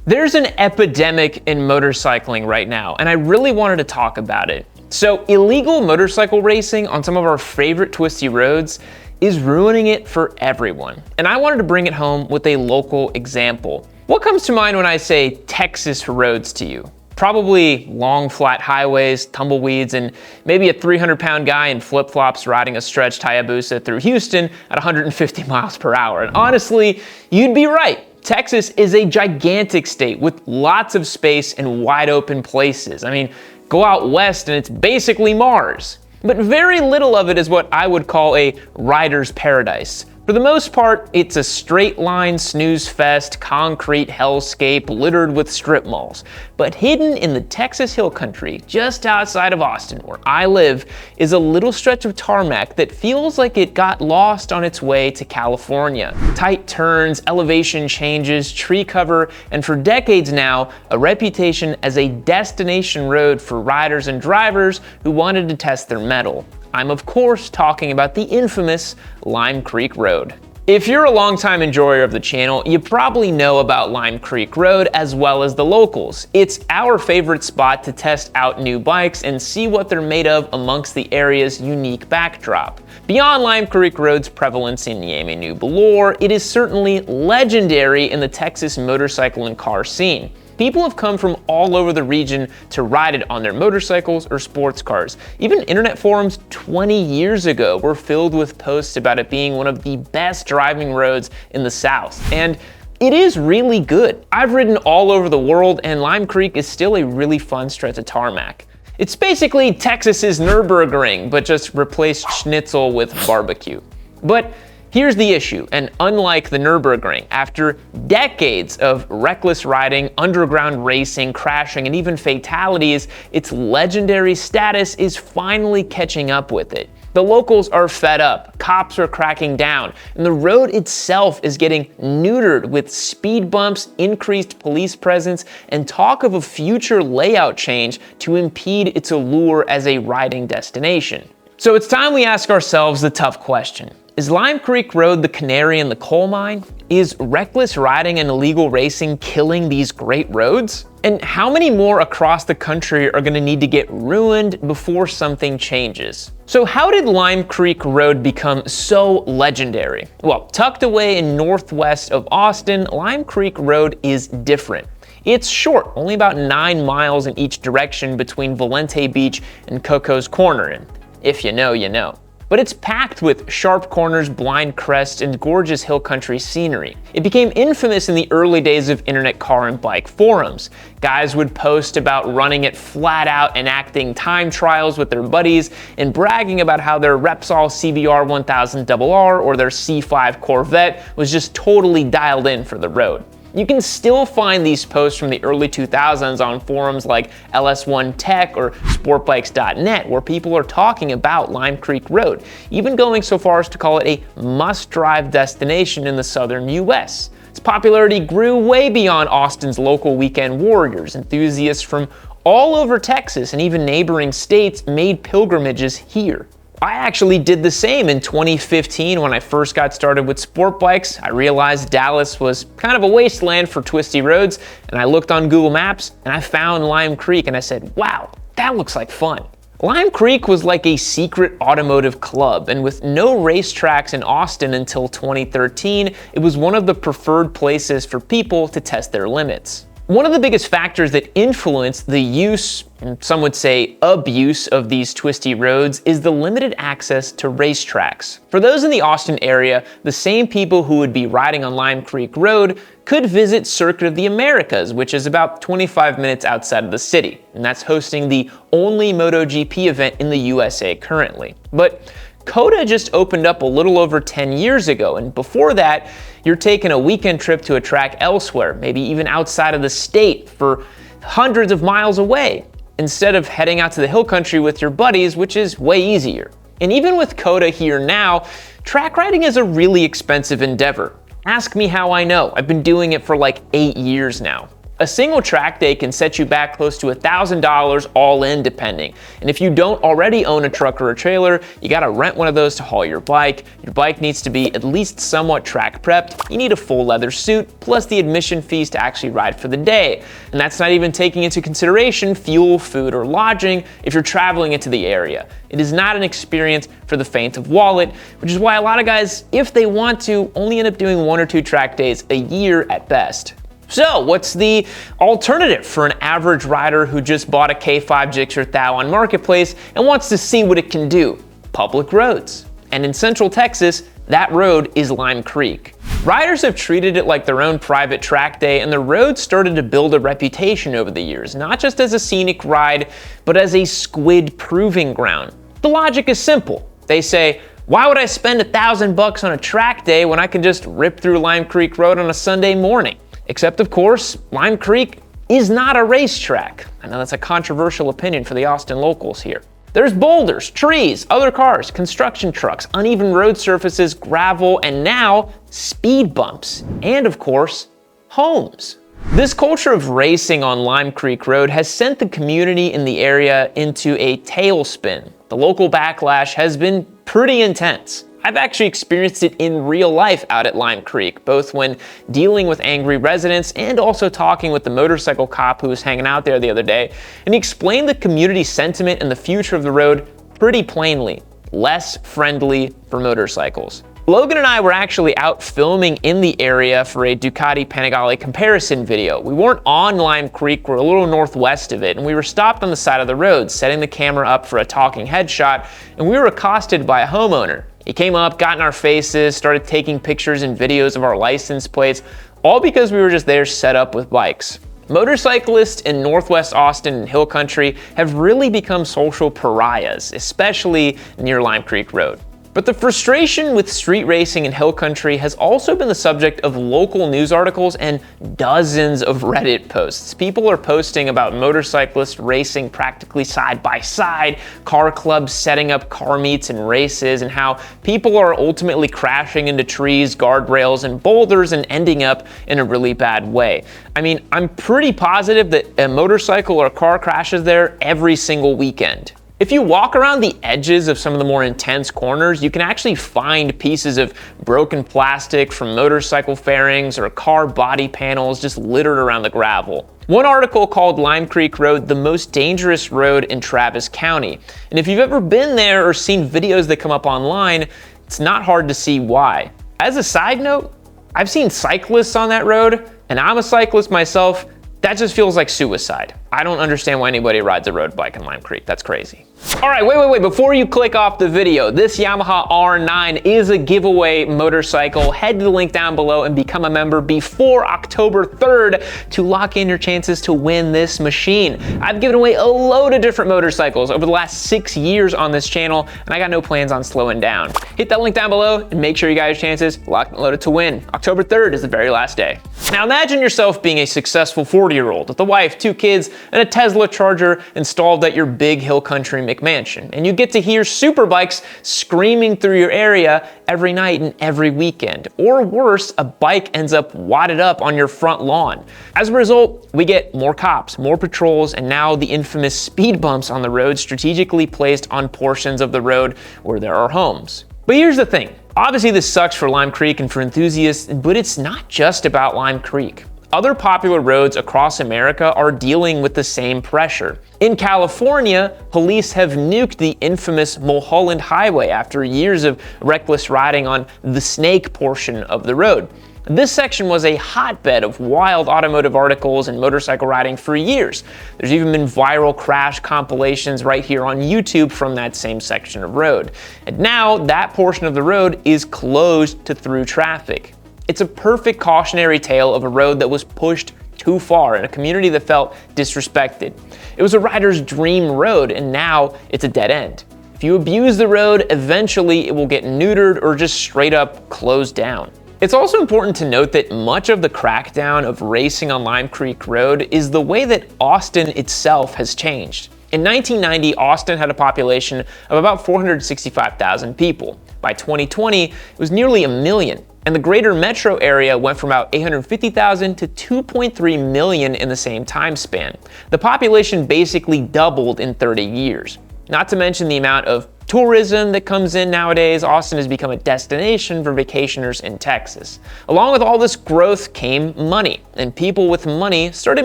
There's an epidemic in motorcycling right now, and I really wanted to talk about it. So illegal motorcycle racing on some of our favorite twisty roads is ruining it for everyone. And I wanted to bring it home with a local example. What comes to mind when I say Texas roads to you? Probably long, flat highways, tumbleweeds, and maybe a 300-pound guy in flip-flops riding a stretched Hayabusa through Houston at 150 miles per hour. And honestly, you'd be right. Texas is a gigantic state with lots of space and wide open places. I mean, go out west and it's basically Mars. But very little of it is what I would call a rider's paradise. For the most part, it's a straight line snooze fest, concrete hellscape littered with strip malls. But hidden in the Texas Hill Country, just outside of Austin, where I live, is a little stretch of tarmac that feels like it got lost on its way to California. Tight turns, elevation changes, tree cover, and for decades now, a reputation as a destination road for riders and drivers who wanted to test their mettle. I'm of course talking about the infamous Lime Creek Road. If you're a longtime enjoyer of the channel, you probably know about Lime Creek Road as well as the locals. It's our favorite spot to test out new bikes and see what they're made of amongst the area's unique backdrop. Beyond Lime Creek Road's prevalence in Yame New Balor, it is certainly legendary in the Texas motorcycle and car scene. People have come from all over the region to ride it on their motorcycles or sports cars. Even internet forums 20 years ago were filled with posts about it being one of the best driving roads in the South. And it is really good. I've ridden all over the world, and Lime Creek is still a really fun stretch of tarmac. It's basically Texas's Nürburgring, but just replaced schnitzel with barbecue. But here's the issue, and unlike the Nürburgring, after decades of reckless riding, underground racing, crashing, and even fatalities, its legendary status is finally catching up with it. The locals are fed up, cops are cracking down, and the road itself is getting neutered with speed bumps, increased police presence, and talk of a future layout change to impede its allure as a riding destination. So it's time we ask ourselves the tough question. Is Lime Creek Road the canary in the coal mine? Is reckless riding and illegal racing killing these great roads? And how many more across the country are going to need to get ruined before something changes? So how did Lime Creek Road become so legendary? Well, tucked away in northwest of Austin, Lime Creek Road is different. It's short, only about 9 miles in each direction between Valente Beach and Coco's Corner, and if you know, you know. But it's packed with sharp corners, blind crests, and gorgeous hill country scenery. It became infamous in the early days of internet car and bike forums. Guys would post about running it flat out, enacting time trials with their buddies, and bragging about how their Repsol CBR 1000RR or their C5 Corvette was just totally dialed in for the road. You can still find these posts from the early 2000s on forums like LS1 Tech or sportbikes.net, where people are talking about Lime Creek Road, even going so far as to call it a must-drive destination in the southern US. Its popularity grew way beyond Austin's local weekend warriors. Enthusiasts from all over Texas and even neighboring states made pilgrimages here. I actually did the same in 2015 when I first got started with sport bikes. I realized Dallas was kind of a wasteland for twisty roads, and I looked on Google Maps and I found Lime Creek and I said, wow, that looks like fun. Lime Creek was like a secret automotive club, and with no racetracks in Austin until 2013, it was one of the preferred places for people to test their limits. One of the biggest factors that influenced the use, and some would say abuse, of these twisty roads is the limited access to racetracks. For those in the Austin area, the same people who would be riding on Lime Creek Road could visit Circuit of the Americas, which is about 25 minutes outside of the city, and that's hosting the only MotoGP event in the USA currently. But COTA just opened up a little over 10 years ago, and before that, you're taking a weekend trip to a track elsewhere, maybe even outside of the state for hundreds of miles away, instead of heading out to the hill country with your buddies, which is way easier. And even with COTA here now, track riding is a really expensive endeavor. Ask me how I know. I've been doing it for like 8 years now. A single track day can set you back close to $1,000 all in depending. And if you don't already own a truck or a trailer, you gotta rent one of those to haul your bike. Your bike needs to be at least somewhat track prepped. You need a full leather suit, plus the admission fees to actually ride for the day. And that's not even taking into consideration fuel, food, or lodging if you're traveling into the area. It is not an experience for the faint of wallet, which is why a lot of guys, if they want to, only end up doing 1 or 2 track days a year at best. So what's the alternative for an average rider who just bought a K5 Gixxer Thou on Marketplace and wants to see what it can do? Public roads. And in Central Texas, that road is Lime Creek. Riders have treated it like their own private track day, and the road started to build a reputation over the years, not just as a scenic ride, but as a squid proving ground. The logic is simple. They say, why would I spend $1,000 on a track day when I can just rip through Lime Creek Road on a Sunday morning? Except, of course, Lime Creek is not a racetrack. I know that's a controversial opinion for the Austin locals here. There's boulders, trees, other cars, construction trucks, uneven road surfaces, gravel, and now speed bumps. And of course, homes. This culture of racing on Lime Creek Road has sent the community in the area into a tailspin. The local backlash has been pretty intense. I've actually experienced it in real life out at Lime Creek, both when dealing with angry residents and also talking with the motorcycle cop who was hanging out there the other day, and he explained the community sentiment and the future of the road pretty plainly: less friendly for motorcycles. Logan and I were actually out filming in the area for a Ducati Panigale comparison video. We weren't on Lime Creek, we're a little northwest of it, and we were stopped on the side of the road, setting the camera up for a talking headshot, and we were accosted by a homeowner. He came up, got in our faces, started taking pictures and videos of our license plates, all because we were just there set up with bikes. Motorcyclists in Northwest Austin and Hill Country have really become social pariahs, especially near Lime Creek Road. But the frustration with street racing in Hill Country has also been the subject of local news articles and dozens of Reddit posts. People are posting about motorcyclists racing practically side by side, car clubs setting up car meets and races, and how people are ultimately crashing into trees, guardrails, and boulders and ending up in a really bad way. I mean, I'm pretty positive that a motorcycle or car crashes there every single weekend. If you walk around the edges of some of the more intense corners, you can actually find pieces of broken plastic from motorcycle fairings or car body panels just littered around the gravel. One article called Lime Creek Road the most dangerous road in Travis County. And if you've ever been there or seen videos that come up online, it's not hard to see why. As a side note, I've seen cyclists on that road, and I'm a cyclist myself. That just feels like suicide. I don't understand why anybody rides a road bike in Lime Creek. That's crazy. All right, wait. Before you click off the video, this Yamaha R9 is a giveaway motorcycle. Head to the link down below and become a member before October 3rd to lock in your chances to win this machine. I've given away a load of different motorcycles over the last 6 years on this channel, and I got no plans on slowing down. Hit that link down below and make sure you got your chances locked and loaded to win. October 3rd is the very last day. Now imagine yourself being a successful 40-year-old with a wife, 2 kids, and a Tesla charger installed at your big Hill Country McMansion. And you get to hear superbikes screaming through your area every night and every weekend. Or worse, a bike ends up wadded up on your front lawn. As a result, we get more cops, more patrols, and now the infamous speed bumps on the road strategically placed on portions of the road where there are homes. But here's the thing. Obviously this sucks for Lime Creek and for enthusiasts, but it's not just about Lime Creek. Other popular roads across America are dealing with the same pressure. In California, police have nuked the infamous Mulholland Highway after years of reckless riding on the Snake portion of the road. This section was a hotbed of wild automotive articles and motorcycle riding for years. There's even been viral crash compilations right here on YouTube from that same section of road. And now that portion of the road is closed to through traffic. It's a perfect cautionary tale of a road that was pushed too far in a community that felt disrespected. It was a rider's dream road, and now it's a dead end. If you abuse the road, eventually it will get neutered or just straight up closed down. It's also important to note that much of the crackdown of racing on Lime Creek Road is the way that Austin itself has changed. In 1990, Austin had a population of about 465,000 people. By 2020, it was nearly 1 million. And the greater metro area went from about 850,000 to 2.3 million in the same time span. The population basically doubled in 30 years. Not to mention the amount of tourism that comes in nowadays. Austin has become a destination for vacationers in Texas. Along with all this growth came money, and people with money started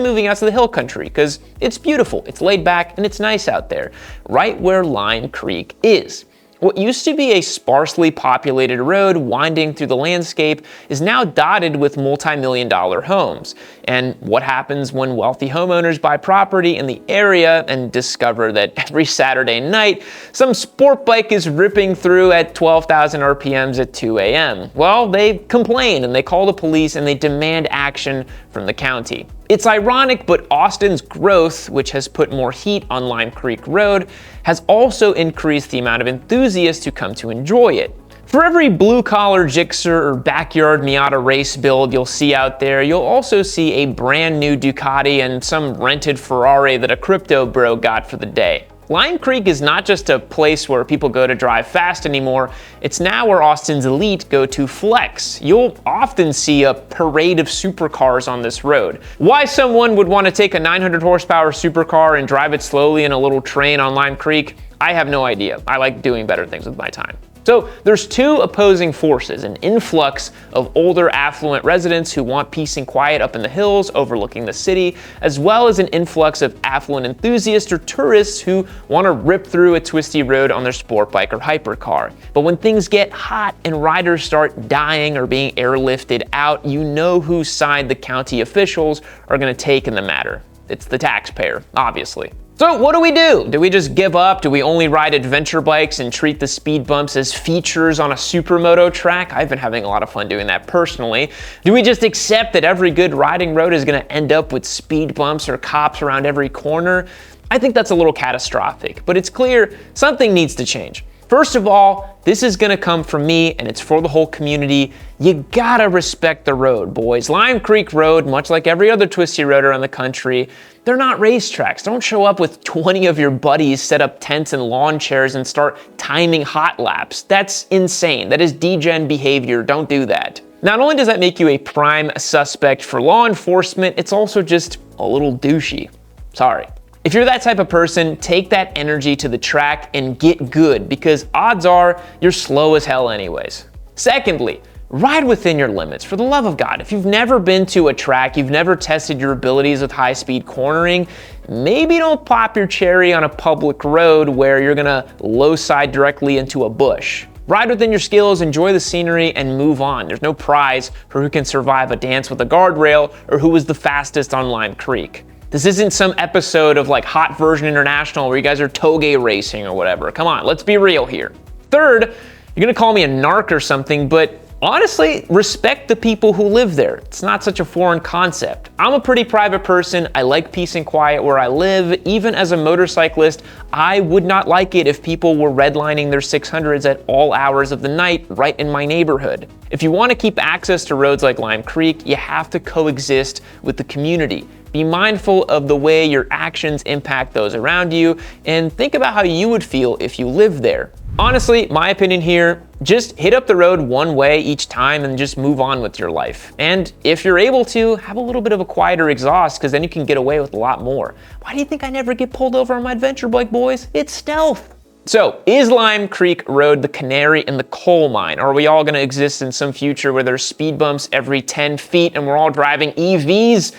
moving out to the hill country because it's beautiful, it's laid back, and it's nice out there, right where Lime Creek is. What used to be a sparsely populated road winding through the landscape is now dotted with multi-million-dollar homes. And what happens when wealthy homeowners buy property in the area and discover that every Saturday night, some sport bike is ripping through at 12,000 RPMs at 2 a.m.? Well, they complain and they call the police and they demand action from the county. It's ironic, but Austin's growth, which has put more heat on Lime Creek Road, has also increased the amount of enthusiasts who come to enjoy it. For every blue-collar Gixxer or backyard Miata race build you'll see out there, you'll also see a brand new Ducati and some rented Ferrari that a crypto bro got for the day. Lime Creek is not just a place where people go to drive fast anymore, it's now where Austin's elite go to flex. You'll often see a parade of supercars on this road. Why someone would want to take a 900 horsepower supercar and drive it slowly in a little train on Lime Creek, I have no idea. I like doing better things with my time. So there's two opposing forces, an influx of older affluent residents who want peace and quiet up in the hills overlooking the city, as well as an influx of affluent enthusiasts or tourists who want to rip through a twisty road on their sport bike or hypercar. But when things get hot and riders start dying or being airlifted out, you know whose side the county officials are going to take in the matter. It's the taxpayer, obviously. So what do? Do we just give up? Do we only ride adventure bikes and treat the speed bumps as features on a supermoto track? I've been having a lot of fun doing that personally. Do we just accept that every good riding road is going to end up with speed bumps or cops around every corner? I think that's a little catastrophic, but it's clear something needs to change. First of all, this is gonna come from me and it's for the whole community. You gotta respect the road, boys. Lime Creek Road, much like every other twisty road around the country, they're not racetracks. Don't show up with 20 of your buddies, set up tents and lawn chairs and start timing hot laps. That's insane. That is degen behavior. Don't do that. Not only does that make you a prime suspect for law enforcement, it's also just a little douchey. Sorry. If you're that type of person, take that energy to the track and get good, because odds are you're slow as hell anyways. Secondly, ride within your limits, for the love of God. If you've never been to a track, you've never tested your abilities with high-speed cornering, maybe don't pop your cherry on a public road where you're gonna low side directly into a bush. Ride within your skills, enjoy the scenery, and move on. There's no prize for who can survive a dance with a guardrail or who was the fastest on Lime Creek. This isn't some episode of like Hot Version International where you guys are toge racing or whatever. Come on, let's be real here. Third, you're gonna call me a narc or something, but honestly, respect the people who live there. It's not such a foreign concept. I'm a pretty private person. I like peace and quiet where I live. Even as a motorcyclist, I would not like it if people were redlining their 600s at all hours of the night right in my neighborhood. If you want to keep access to roads like Lime Creek, you have to coexist with the community. Be mindful of the way your actions impact those around you, and think about how you would feel if you lived there. Honestly, my opinion here, just hit up the road one way each time and just move on with your life. And if you're able to, have a little bit of a quieter exhaust, because then you can get away with a lot more. Why do you think I never get pulled over on my adventure bike, boys? It's stealth. So, is Lime Creek Road the canary in the coal mine? Or are we all gonna exist in some future where there's speed bumps every 10 feet and we're all driving EVs?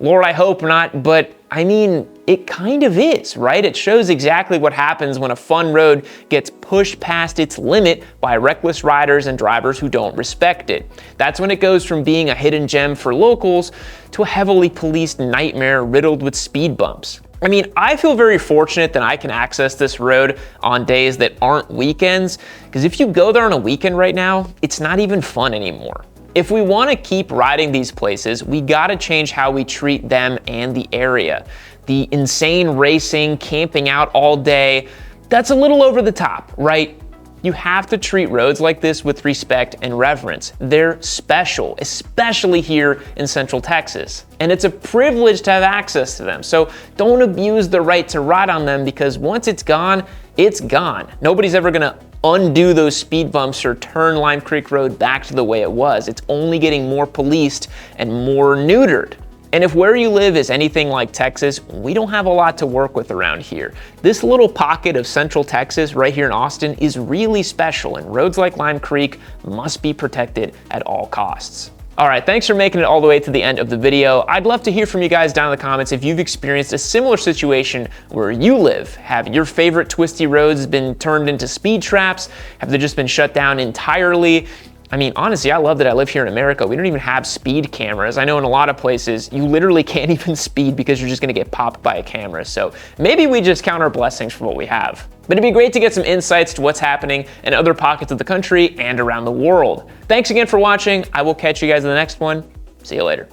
Lord, I hope not, but I mean, it kind of is, right? It shows exactly what happens when a fun road gets pushed past its limit by reckless riders and drivers who don't respect it. That's when it goes from being a hidden gem for locals to a heavily policed nightmare riddled with speed bumps. I mean, I feel very fortunate that I can access this road on days that aren't weekends, because if you go there on a weekend right now, it's not even fun anymore. If we want to keep riding these places, we gotta change how we treat them and the area. The insane racing, camping out all day, that's a little over the top, right? You have to treat roads like this with respect and reverence. They're special, especially here in Central Texas. And it's a privilege to have access to them. So don't abuse the right to ride on them, because once it's gone, it's gone. Nobody's ever gonna undo those speed bumps or turn Lime Creek Road back to the way it was. It's only getting more policed and more neutered. And if where you live is anything like Texas, we don't have a lot to work with around here. This little pocket of Central Texas right here in Austin is really special, and roads like Lime Creek must be protected at all costs. All right, thanks for making it all the way to the end of the video. I'd love to hear from you guys down in the comments if you've experienced a similar situation where you live. Have your favorite twisty roads been turned into speed traps? Have they just been shut down entirely? I mean, honestly, I love that I live here in America. We don't even have speed cameras. I know in a lot of places, you literally can't even speed because you're just gonna get popped by a camera. So maybe we just count our blessings for what we have. But it'd be great to get some insights to what's happening in other pockets of the country and around the world. Thanks again for watching. I will catch you guys in the next one. See you later.